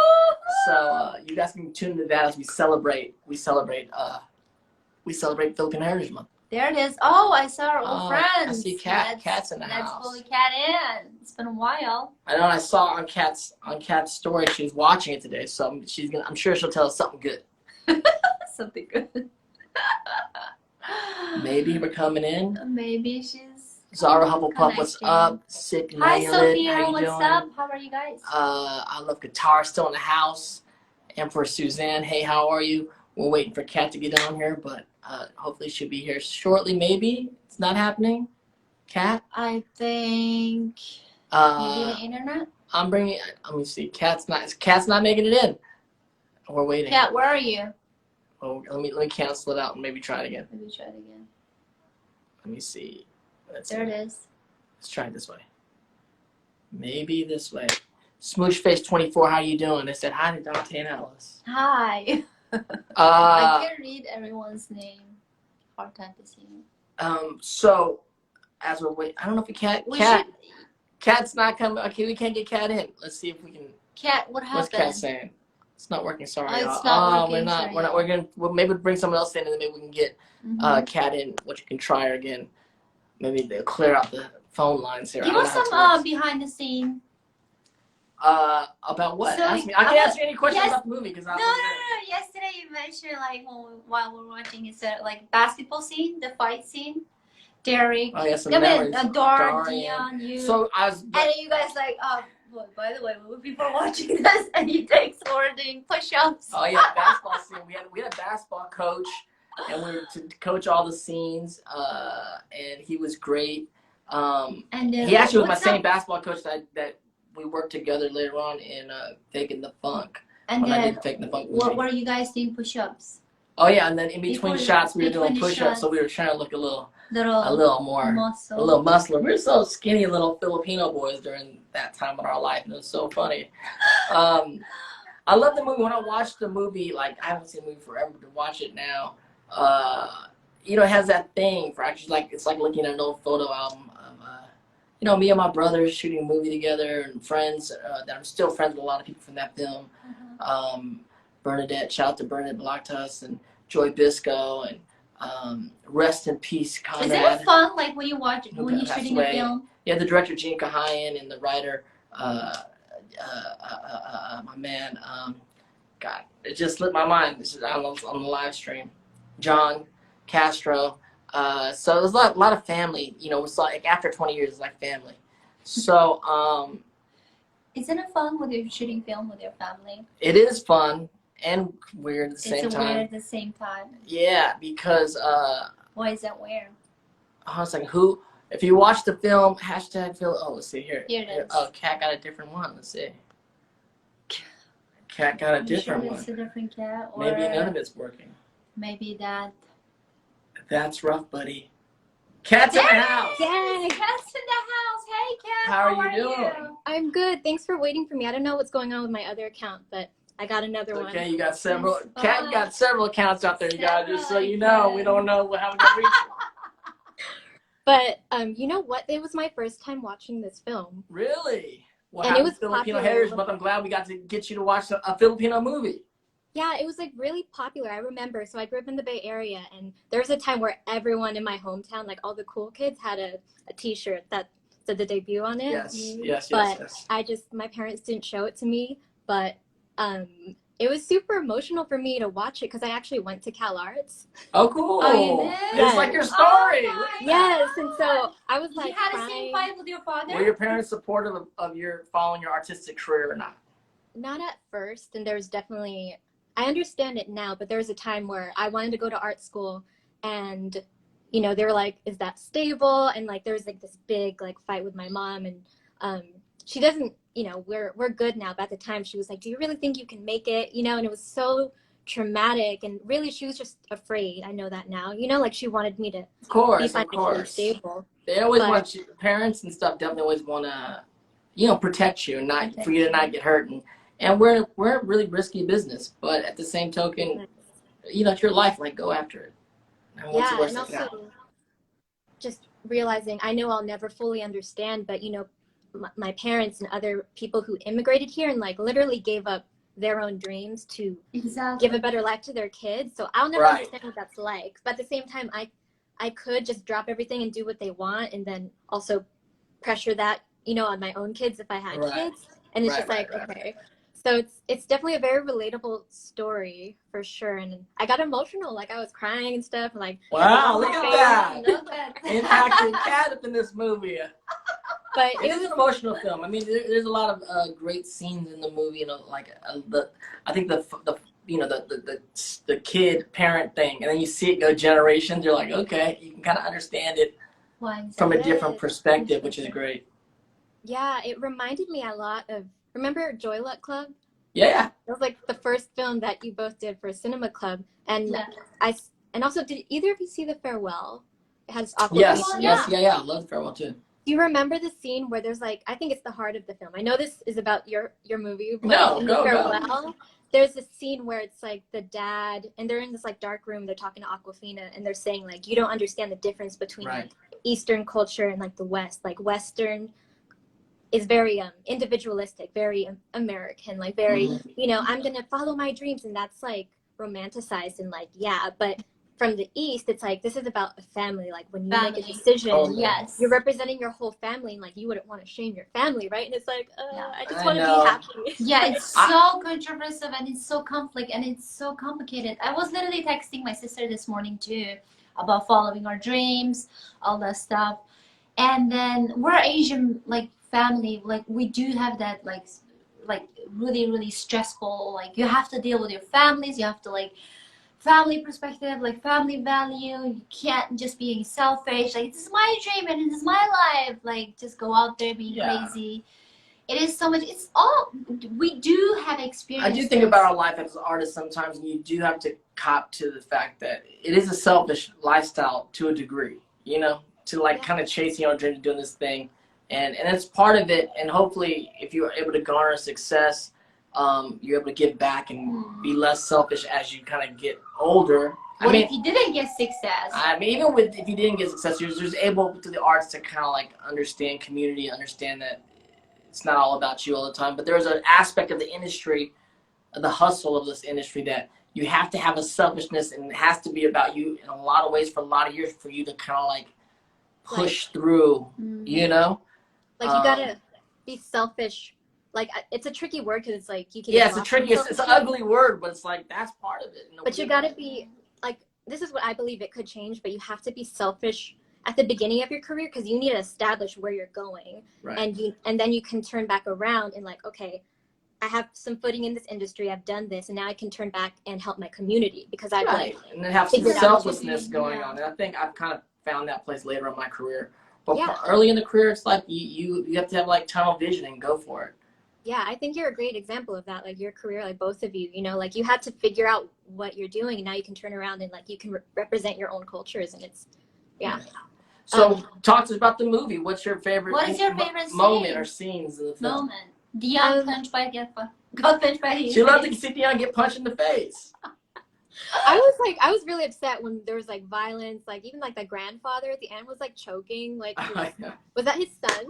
So you guys can tune into that as we celebrate Filipino Heritage Month. There it is. Oh, I saw our old Oh, friends. I see Cat's in the Let's house. pull Cat in. It's been a while. I know I saw on Kat's story she's watching it today, so I'm sure she'll tell us something good. Something good. Maybe we're coming in. Maybe she's. Zara Hufflepuff, what's connecting. up? Sick Hi, Nailed It. Sophia. How you What's doing? up? How are you guys? I love guitar still in the house. And for Suzanne, hey, how are you? We're waiting for Kat to get on here, but hopefully she'll be here shortly. Maybe it's not happening. Kat, I think maybe uh, the internet. I'm bringing. Let me see. Kat's not making it in. We're waiting. Cat, where are you? Oh, let me cancel it out and maybe try it again. Maybe try it again. Let me see. There it is. Let's try it this way. Maybe this way. Smoochface24, how you doing? They said hi to Dante and Alice. Hi. I can't read everyone's name. Hard time to see. So as we're waiting, I don't know if we can't. Cat's not coming. Okay, we can't get Cat in. Let's see if we can. Cat, what happened? What's Cat saying? It's not working. Sorry. Oh, it's not working, We're not. We're gonna. Well, maybe we'll bring someone else in, and then maybe we can get Cat in. What you can try her again. Maybe they'll clear out the phone lines here. Give I don't us know how some it behind the scene. works. About what? So, Ask me. I can answer any questions yes. about the movie because No. Yesterday you mentioned like while we're watching, it's like basketball scene, the fight scene. Derek. Oh yes, Dorian, you. So I was. And then you guys like, well, by the way, people are watching this, and he takes over doing push-ups. Oh yeah, basketball scene. We had a basketball coach, and we were to coach all the scenes. And he was great. And then, he actually was my what's same up? basketball coach that we worked together later on in Faking the Funk. And when I then, did Faking the Funk movie. what were you guys doing push-ups? Oh yeah, and then in between Before- shots we were doing between the push-ups, shots. so we were trying to look a little Little more, muscle. a little muscular. We were so skinny little Filipino boys during that time in our life, and it was so funny. I love the movie. When I watched the movie, like I haven't seen the movie forever, but to watch it now, you know, it has that thing for actually like it's like looking at an old photo album me and my brothers shooting a movie together, and friends that I'm still friends with a lot of people from that film. Bernadette, shout out to Bernadette Blocktus and Joy Bisco, and rest in peace, Conrad. Is it fun, like when you watch when you're shooting away. a film? Yeah, the director Gene Cajayon and the writer, my man, God, it just slipped my mind. This is on the live stream. John Castro. So there's a lot of family. It's like after 20 years, it's like family. So Isn't it fun when you're shooting film with your family? it is fun and weird at the same It's time. weird at the same time. Yeah, because Why is that weird? I was like, who? If you watch the film, hashtag Phil. Oh, let's see here. Here it is. Oh, Cat got a different one. Let's see. Cat got a different sure one. it's a different cat, or Maybe none of it's working. maybe that. That's rough, buddy. Cat's in the house. Yay! Cat's in the house. Hey, Cat. How are you doing? I'm good. Thanks for waiting for me. I don't know what's going on with my other account, but I got another one. Okay, you got several. That's Cat fine. got several accounts out there, you guys. Just so Several, you know, yeah. we don't know how we're gonna reach it. But you know what? It was my first time watching this film. Really? Well, And it was Filipino popular. Heritage Month. I'm glad we got to get you to watch a Filipino movie. Yeah, it was like really popular. I remember. So I grew up in the Bay Area, and there was a time where everyone in my hometown, like all the cool kids, had a T-shirt that said the debut on it. Yes. But my parents didn't show it to me, but it was super emotional for me to watch it because I actually went to Cal Arts. Oh, cool. Oh, you did? It's like your story. Oh, my Yes, and so I was You like had the same crying. fight with your father? Were your parents supportive of your following your artistic career or not? Not at first, and there was definitely, I understand it now, but there was a time where I wanted to go to art school, and they were like, is that stable? And like there was like this big like fight with my mom, and she doesn't, we're good now, but at the time she was like, do you really think you can make it? And it was so traumatic, and really she was just afraid. I know that now, like she wanted me to Of be course. financially stable. They always But- want you, parents and stuff definitely always want to, protect you and not for you to not get hurt. And we're a really risky business, but at the same token, it's your life. Like, go after it. And what's the Yeah, worst and that can happen? also just realizing, I know I'll never fully understand, but my parents and other people who immigrated here and like literally gave up their own dreams to Exactly. give a better life to their kids. So I'll never Right. understand what that's like. But at the same time, I could just drop everything and do what they want, and then also pressure that, on my own kids if I had Right. kids. And it's just Right. okay. So it's definitely a very relatable story for sure. And I got emotional, like I was crying and stuff. And like, Wow, look at that. Look at Impacted Cat up in this movie. but It is an emotional film. I mean, there's a lot of great scenes in the movie. I think the kid parent thing, and then you see it go generations. You're like, okay, you can kind of understand it from a different perspective, which is great. Yeah, it reminded me a lot of, remember Joy Luck Club? Yeah. That was like the first film that you both did for Cinema Club. And Yeah. and also, did either of you see The Farewell? It has Aquafina. Yes. I love Farewell too. Do you remember the scene where there's like, I think it's the heart of the film. I know this is about your movie, but No, in go. The Farewell, there's this scene where it's like the dad, and they're in this like dark room, they're talking to Aquafina, and they're saying like, you don't understand the difference between Right. like, Eastern culture and like the West. Like Western is very individualistic, very American, like very, I'm gonna follow my dreams, and that's like romanticized and like, yeah, but from the East, it's like, this is about a family. Like when you make a decision, Totally. Yes. you're representing your whole family, and like you wouldn't want to shame your family, right? And it's like, Yeah. I just I want to know. be happy. Yeah, it's so controversial, and it's so conflict, and it's so complicated. I was literally texting my sister this morning too about following our dreams, all that stuff. And then we're Asian like family, like we do have that like really, really stressful, like you have to deal with your families, you have to like family perspective, like family value. You can't just be selfish, like this is my dream and this is my life, like just go out there being crazy. It is so much, it's all, we do have experience. I do think about our life as artists sometimes, and you do have to cop to the fact that it is a selfish lifestyle to a degree, to like kind of chasing your own dream and doing this thing. And it's part of it. And hopefully if you're able to garner success, you're able to give back and be less selfish as you kind of get older. What mean, if you didn't get success? I mean, even with if you didn't get success, you're just able through the arts to kind of like understand community, understand that it's not all about you all the time. But there's an aspect of the industry, of the hustle of this industry, that you have to have a selfishness, and it has to be about you in a lot of ways for a lot of years for you to kind of like push through, you know? Like you gotta be selfish. Like it's a tricky word because it's like you can. Yeah, it's a tricky. It's an ugly word, but it's like that's part of it. But you gotta be like, this is what I believe it could change. But you have to be selfish at the beginning of your career because you need to establish where you're going, right. and then you can turn back around and like, okay, I have some footing in this industry. I've done this, and now I can turn back and help my community because I've like, and then have some selflessness going on. And I think I've kind of found that place later in my career. But early in the career, it's like you have to have like tunnel vision and go for it. Yeah, I think you're a great example of that. Like your career, like both of you, you know, like you had to figure out what you're doing, and now you can turn around and like you can represent your own cultures, and it's So talk to us about the movie. What's your favorite? What is your favorite moment or scenes in the film? Moment. Dion got punched by his She loved to see Dion get punched in the face. I was really upset when there was like violence, like even like the grandfather at the end was like choking, like was that his son?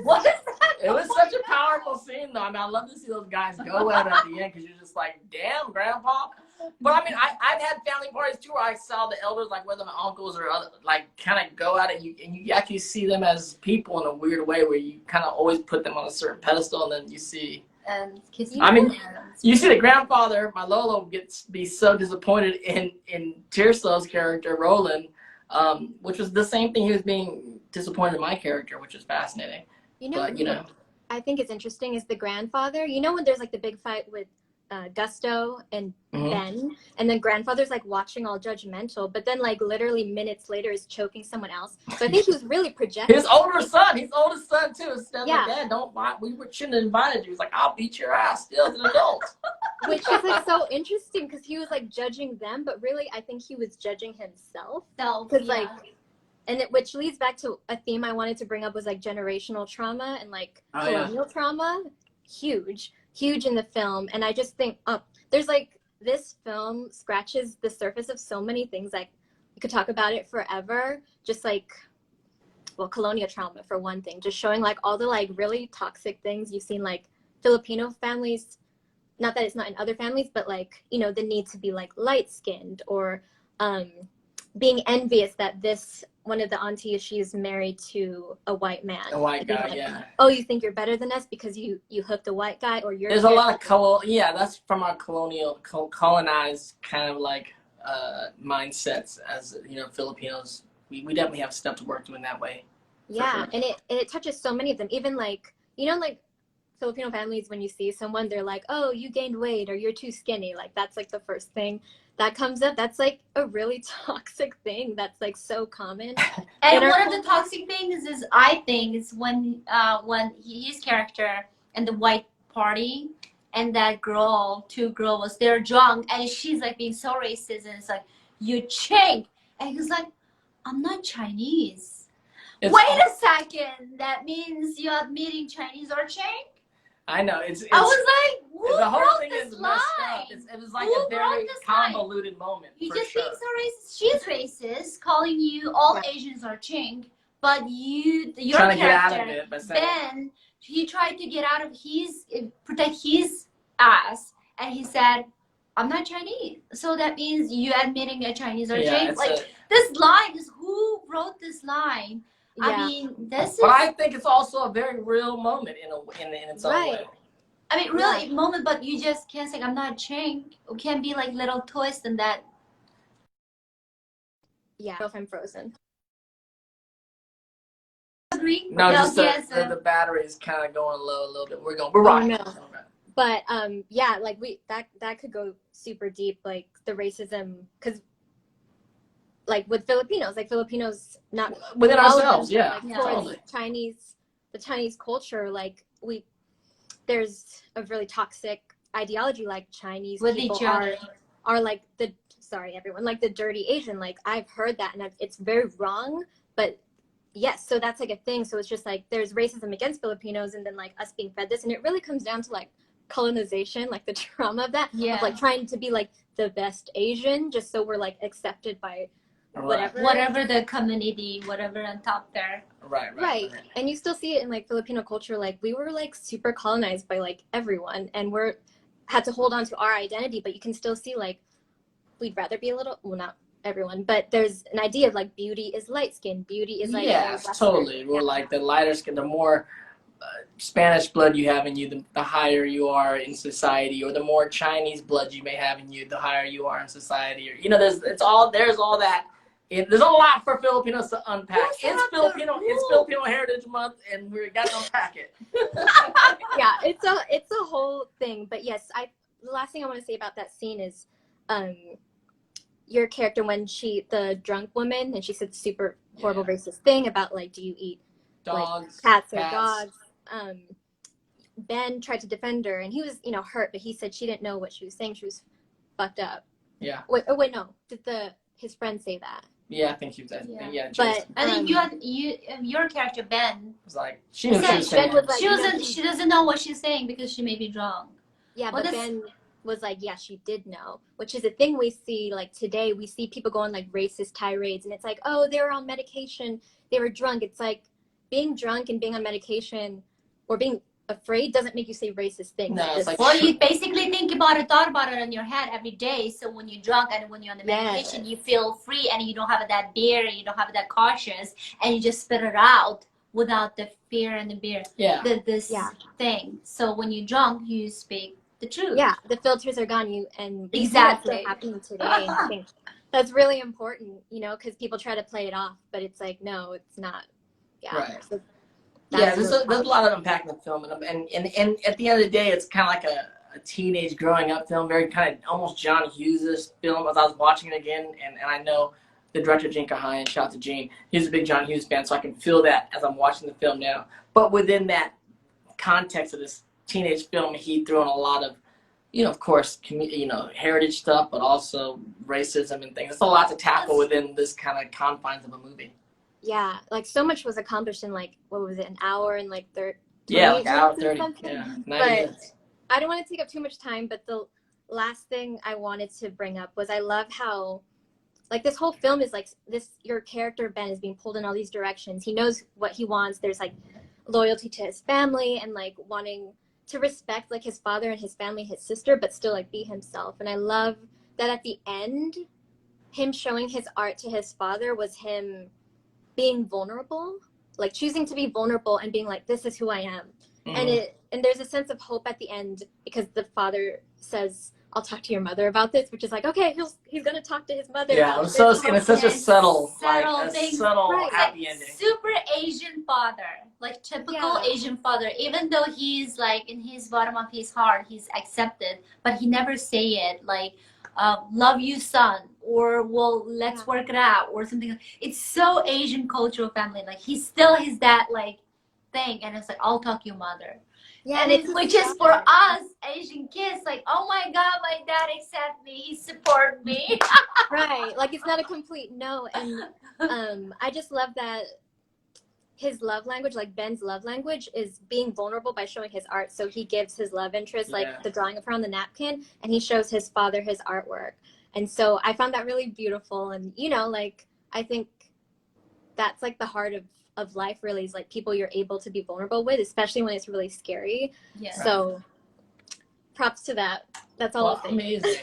What is that? It was such a powerful scene though. I mean, I love to see those guys go at it at the end because you're just like, damn, grandpa. But I mean, I've had family parties too where I saw the elders, like whether my uncles or other, like kind of go at it, and you actually see them as people in a weird way where you kind of always put them on a certain pedestal, and then you see. I mean, you see the grandfather, my Lolo, be so disappointed in Tirso's character, Roland, which was the same thing he was being disappointed in my character, which is fascinating. You know, but, you know, I think it's interesting is the grandfather. You know when there's like the big fight with Gusto and Ben, and then grandfather's like watching all judgmental, but then like literally minutes later is choking someone else. So I think he was really projecting. His oldest son too. Instead of Dad, we shouldn't have invited you. He's like, I'll beat your ass still as an adult. Which is like so interesting because he was like judging them, but really I think he was judging himself. Because like, and which leads back to a theme I wanted to bring up was like generational trauma and like colonial trauma. Huge in the film, and I just think there's like this film scratches the surface of so many things. Like you could talk about it forever, just like, well, colonial trauma for one thing, just showing like all the like really toxic things you've seen like Filipino families, not that it's not in other families, but like, you know, the need to be like light-skinned or being envious that this one of the aunties, she's married to a white man. A white guy, like, oh, you think you're better than us because you hooked a white guy, or you're. There's a lot of that's from our colonized kind of like mindsets as, you know, Filipinos. We definitely have stuff to work through in that way. Yeah, sure. And it touches so many of them. Even like, you know, like Filipino families, when you see someone, they're like, oh, you gained weight or you're too skinny. Like that's like the first thing that comes up. That's like a really toxic thing that's like so common. And one of the toxic things is, I think, is when his character and the white party and that two girl was there drunk and she's like being so racist and it's like, you chink, and he's like, I'm not Chinese. Wait a second, that means you're admitting Chinese are chink? I know. I was like, who the whole wrote thing this is line? messed up. It was like a very convoluted moment. You just being so racist. She's racist, calling you all Asians are chink, but your trying character, to get out of it, but Ben, he tried to get out of protect his ass, and he said, I'm not Chinese. So that means you admitting a Chinese or chink. Like this line is, who wrote this line? Yeah. I mean, But I think it's also a very real moment in its own way. I mean, really moment, but you just can't say I'm not chink. It can be like little twist and that. Yeah, if I'm frozen. Agree? No, just the battery is kind of going low a little bit. We're right. No. But yeah, like that could go super deep, like the racism, because. Like with Filipinos, not within ourselves, totally. The Chinese culture, like there's a really toxic ideology, like Chinese with people each other are like like the dirty Asian. Like I've heard that, and it's very wrong. But yes, so that's like a thing. So it's just like there's racism against Filipinos, and then like us being fed this, and it really comes down to like colonization, like the trauma of that, of like trying to be like the best Asian, just so we're like accepted by whatever the community, whatever on top there. Right. And you still see it in like Filipino culture. Like we were like super colonized by like everyone, and had to hold on to our identity. But you can still see like we'd rather be a little, well, not everyone, but there's an idea of like beauty is light skin, beauty is like totally. Well, like the lighter skin, the more Spanish blood you have in you, the higher you are in society, or the more Chinese blood you may have in you, the higher you are in society. Or there's all that. There's a lot for Filipinos to unpack. It's Filipino Heritage Month, and we got to unpack it. Yeah, it's a whole thing. But yes, the last thing I want to say about that scene is, your character when the drunk woman, and she said super horrible racist thing about like, do you eat dogs, like, cats or dogs? Ben tried to defend her, and he was hurt, but he said she didn't know what she was saying. She was fucked up. Yeah. Wait, no. Did his friend say that? Yeah, I think she was. Yeah. But I think your character Ben was like, she knew what she was saying. She doesn't know what she's saying because she may be drunk. Yeah, but Ben was like, yeah, she did know, which is a thing we see like today. We see people go on like racist tirades, and it's like, oh, they were on medication, they were drunk. It's like being drunk and being on medication or being afraid doesn't make you say racist things. No, it's like, you basically thought about it in your head every day. So when you're drunk and when you're on the medication, you feel free, and you don't have that fear, and you don't have that cautious, and you just spit it out without the fear and the beer. Yeah. This thing. So when you're drunk, you speak the truth. Yeah, the filters are gone. Exactly that's happening today. And I think that's really important, because people try to play it off, but it's like, no, it's not. Yeah. Right. So there's a lot of unpacking the film, and at the end of the day, it's kind of like a teenage growing up film, very kind of almost John Hughes' film. As I was watching it again, and I know the director Gene Cajayon, shout out to Gene, he's a big John Hughes fan, so I can feel that as I'm watching the film now. But within that context of this teenage film, he threw in a lot of, of course, heritage stuff, but also racism and things. It's a lot to tackle within this kind of confines of a movie. Yeah, like so much was accomplished in like, what was it, an hour and like 30? Yeah, like an hour 30. Yeah, 90 minutes. I don't want to take up too much time, but the last thing I wanted to bring up was I love how, like, this whole film is like your character Ben is being pulled in all these directions. He knows what he wants. There's like loyalty to his family and like wanting to respect like his father and his family, his sister, but still like be himself. And I love that at the end, him showing his art to his father was him being vulnerable, like choosing to be vulnerable and being like, this is who I am. Mm-hmm. And there's a sense of hope at the end, because the father says, I'll talk to your mother about this, which is like, okay, he's gonna talk to his mother. Yeah, it's such a subtle happy ending. Super Asian father, like typical Asian father. Even though he's like in his bottom of his heart, he's accepted, but he never say it like, love you, son, or well, let's work it out, or something. It's so Asian cultural family. Like he still has that like thing, and it's like, I'll talk to your mother. Yeah, and which is for us Asian kids, like, oh my God, my dad accepts me, he support me. Right, like it's not a complete no. And I just love that his love language, like Ben's love language, is being vulnerable by showing his art. So he gives his love interest, like the drawing of her on the napkin, and he shows his father his artwork. And so I found that really beautiful. And like I think that's like the heart of life, really, is like people you're able to be vulnerable with, especially when it's really scary. Yeah. So props to that. That's all I'll say. Amazing.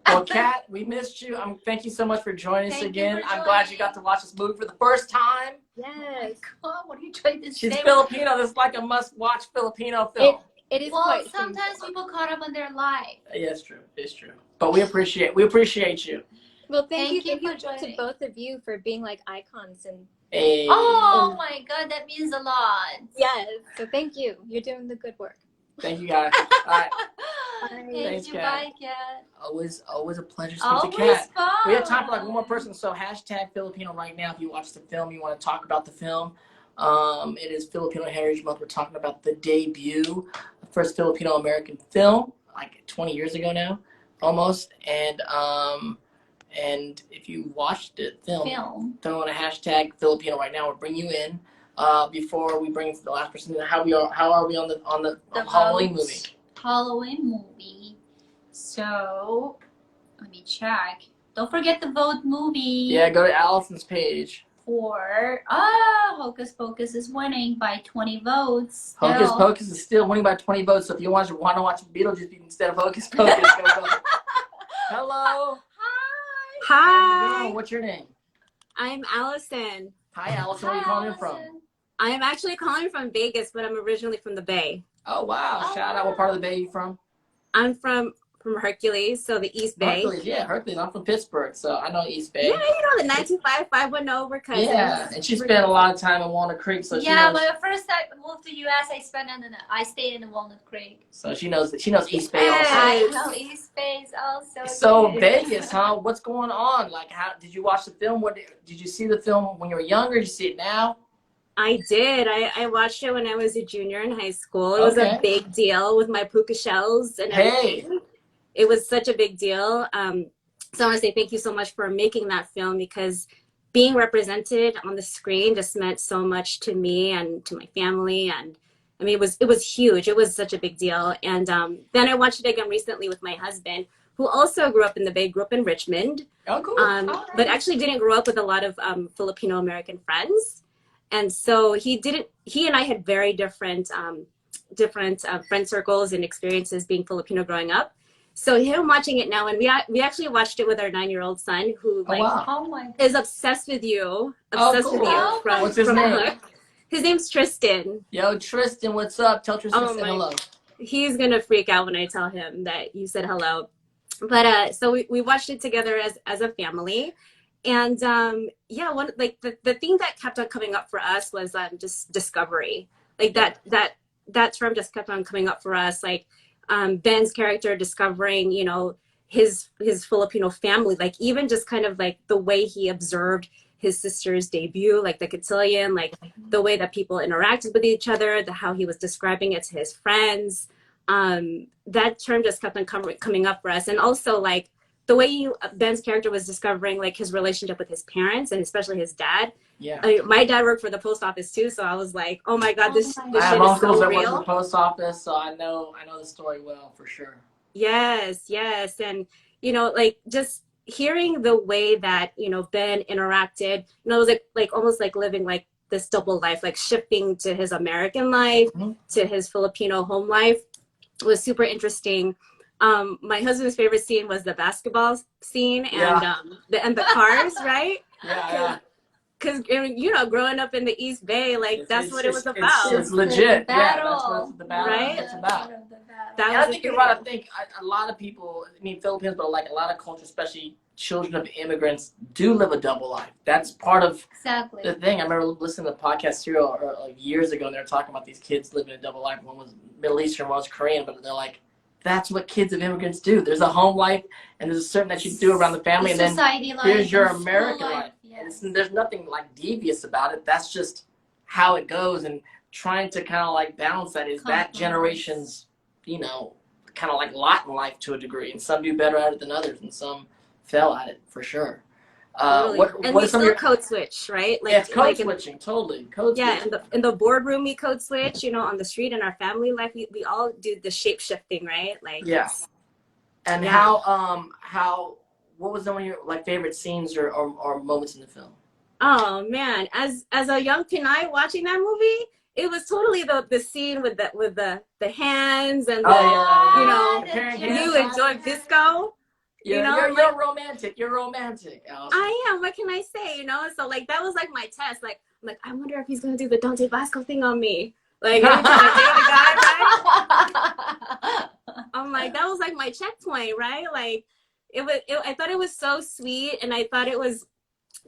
Well, Kat, we missed you. Thank you so much for joining us again. I'm glad you got to watch this movie for the first time. Yes. Oh, what are you trying to say? She's Filipino. This is like a must-watch Filipino film. It is. Well, sometimes people caught up on their life. Yeah, it's true. It's true. But we appreciate you. Well, thank you to both of you for being like icons and. Hey. Oh my God, that means a lot. Yes. So thank you. You're doing the good work. Thank you, guys. All right. Thanks, Kat. Bye, Kat. Always a pleasure speaking to Kat. Fun. We have time for like one more person. So hashtag Filipino right now. If you watch the film, you want to talk about the film. It is Filipino Heritage Month. We're talking about the debut, the first Filipino American film, like 20 years ago now, almost. And if you watched the film, throw in a hashtag Filipino right now. We'll bring you in. Before we bring the last person in, how are we on the Halloween movie? Halloween movie. So Let me check. Don't forget to vote movie. Yeah, go to Allison's page. For Hocus Pocus is winning by 20 votes. Hocus Still. Pocus is still winning by 20 votes. So if you want to watch Beetlejuice instead of Hocus Pocus, go vote. Hello. Hi. How you Hi, doing? What's your name? I'm Allison. Hi, Allison. Where are you calling in from? Allison. I am actually calling from Vegas, but I'm originally from the Bay. Oh wow! Oh, Shout out. What part of the Bay are you from? I'm from Hercules, so the East Bay. Hercules. Yeah, Hercules. I'm from Pittsburgh, so I know East Bay. Yeah, you know the 925 510. We're cousins. Yeah, and she spent a lot of time in Walnut Creek, so she Yeah, knows. but first I moved to US, I stayed in Walnut Creek. So she knows East Bay Yes. also. I know East Bay is also. So good. Vegas, huh? What's going on? Like, how did you watch the film? What did you see the film when you were younger? Did you see it now? I did. I watched it when I was a junior in high school. It was Okay. a big deal with my puka shells and everything. It was such a big deal. So I want to say thank you so much for making that film, because being represented on the screen just meant so much to me and to my family. And I mean, it was huge. It was such a big deal. And then I watched it again recently with my husband, who also grew up in the Bay, grew up in Richmond, Oh, cool. but actually didn't grow up with a lot of Filipino American friends. And so he and I had very different friend circles and experiences being Filipino growing up. So him watching it now, and we actually watched it with our 9-year-old son, who wow. Oh my. is obsessed with you, Oh, obsessed cool. with you Oh, from what's his from name? Hook. His name's Tristan. Yo, Tristan, what's up? Tell Tristan Oh to say my- hello. He's gonna freak out when I tell him that you said hello. But so we watched it together as a family, and yeah, the thing that kept on coming up for us was just discovery. Like that term just kept on coming up for us. Like Ben's character discovering, you know, his Filipino family. Like even just kind of like the way he observed his sister's debut, like the cotillion, like the way that people interacted with each other, how he was describing it to his friends. That term just kept on coming up for us. And also like the way Ben's character was discovering like his relationship with his parents, and especially his dad. Yeah. My dad worked for the post office too, so I was like, oh my God, this I shit have is uncles so that work at real. the post office, so I know the story well for sure. Yes. And, you know, like just hearing the way that, you know, Ben interacted, you know, it was like almost like living like this double life, like shifting to his American life, to his Filipino home life was super interesting. My husband's favorite scene was the basketball scene and the cars, right? Yeah. Because, you know, growing up in the East Bay, like that's what it was about. It's legit. The Yeah, battle. that's what the battle Right? is about. That And I was think the you're right. I think a lot of people, I mean Filipinos, but like a lot of cultures, especially children of immigrants, do live a double life. That's part of Exactly. the thing. I remember listening to the podcast serial like years ago, and they were talking about these kids living a double life. One was Middle Eastern, one was Korean, but they're like, that's what kids of immigrants do. There's a home life, and there's a certain that you do around the family, and then Society life, here's your and school American life. Yes. And there's nothing like devious about it. That's just how it goes, and trying to kind of like balance that is that Compromise. generation's, you know, kind of like lot in life to a degree, and some do better at it than others, and some fell at it for sure. Totally. What And what we are some still of your code switch, right? Like, yeah, it's code like switching, totally code yeah, switching. in the boardroom we code switch, you know, on the street in our family life, we all do the shape shifting, right? Like Yeah. And Yeah. how what was some of your like favorite scenes or moments in the film? Oh man, as a young Pinay watching that movie, it was totally the scene with the hands and the, Oh, you know, Comparing you hands. enjoy disco. You're, You know, you're romantic. You're romantic, Allison. I am. What can I say? You know, so like that was like my test. Like I'm like, I wonder if he's gonna do the Dante Vasco thing on me. Like every time I date a guy, right? I'm like, that was like my checkpoint, right? Like I thought it was so sweet, and I thought it was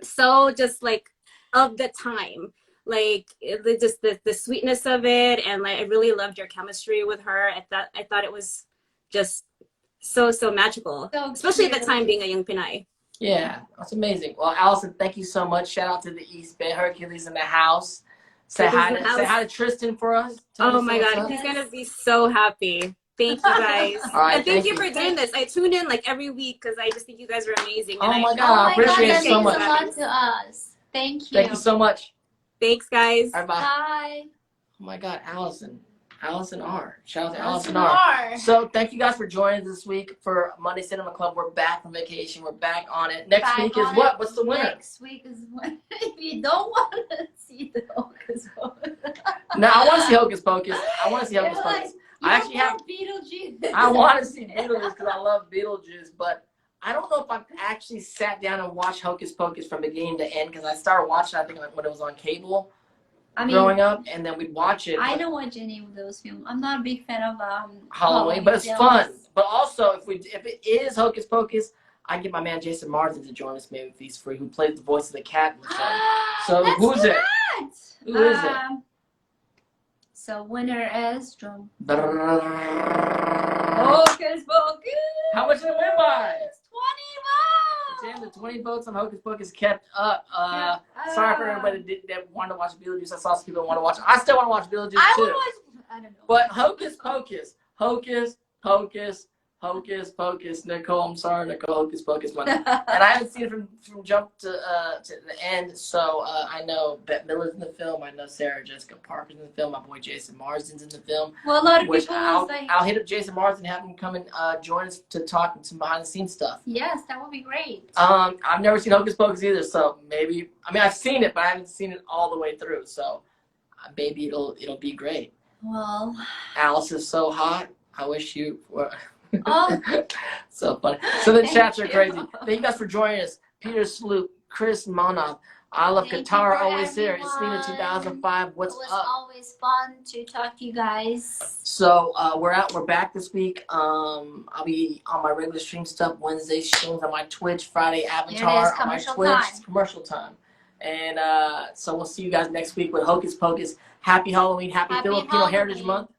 so just like of the time, like just the sweetness of it, and like I really loved your chemistry with her. I thought it was just so magical, So especially at the cute. time being a young Pinay. Yeah, that's amazing. Well, Allison, thank you so much. Shout out to the East Bay Hercules in the house. Say Hercules in the say house. hi to Tristan for us. Tell Oh us my what's God, up. he's gonna be so happy. Thank you guys. All right, And thank you thank for doing this. I tune in like every week because I just think you guys are amazing. Oh And my I, God, I appreciate that it so means much. a lot to us. Thank you. Thank you so much. thanks guys. All right, bye. Bye. Oh my God, Allison. Allison R. Shout out to Allison Allison R. R. So thank you guys for joining us this week for Monday Cinema Club. We're back from vacation. We're back on it. Next week is what? What's the winner? Next week is when if you don't want to see the Hocus Pocus. No, I want to see Hocus Pocus. I want to see Hocus You're Pocus. like, I actually have. Beetlejuice. I want to see Beetlejuice because I love Beetlejuice, but I don't know if I've actually sat down and watched Hocus Pocus from beginning to end because I started watching I think when it was on cable growing up, and then we'd watch it. I don't watch any of those films. I'm not a big fan of Halloween, but it's films. fun. But also, if it is Hocus Pocus, I get my man Jason Marsden to join us maybe if he's free, who plays the voice of the cat in the film. So That's who's it? right. Who is it? So winner is John. How Hocus Pocus. much did it win by? 20 votes. Damn, the 20 votes on Hocus Pocus kept up. Sorry for everybody that wanted to watch Beetlejuice. I saw some people want to watch it. I still want to watch Beetlejuice I too. would watch. I don't know. But Hocus Pocus, Hocus Pocus, Hocus Pocus. Nicole, I'm sorry, Nicole. Hocus Pocus won. And I haven't seen it from jump to the end, so I know Bette Midler's in the film. I know Sarah Jessica Parker's in the film. My boy Jason Marsden's in the film. Well, a lot of Which people I'll was like, hit up Jason Marsden and have him come and join us to talk some behind the scenes stuff. yes, that would be great. I've never seen Hocus Pocus either, so maybe I've seen it, but I haven't seen it all the way through. So maybe it'll be great. Well, Alice is so hot. I wish you were. oh, So funny. So the Thank chats are you. crazy. Thank you guys for joining us. Peter Sloop, Chris Monov, I Love Thank you Guitar, for always here. It's everyone. Selena 2005. it What's was up? always fun to talk to you guys. So we're back this week. I'll be on my regular stream stuff. Wednesday streams on my Twitch. Friday Avatar on my commercial Twitch. time. It's commercial time. And so we'll see you guys next week with Hocus Pocus. Happy Halloween. Happy Filipino Heritage Halloween. Month.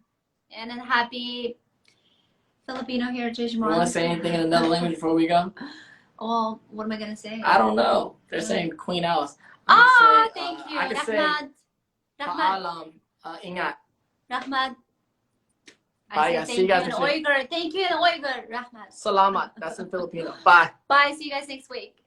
And then happy Filipino Heritage Month. You want to say anything in another language before we go? Well, what am I gonna say? I don't know. They're saying Queen Alice. Thank you. I can say Rahmad. Paalam, ingat. Rahmad. Bye, I guys. say See you thank guys you in next week. Uyghur. Thank you in Uyghur. Rahmad. Salamat. That's in Filipino. Bye. Bye. See you guys next week.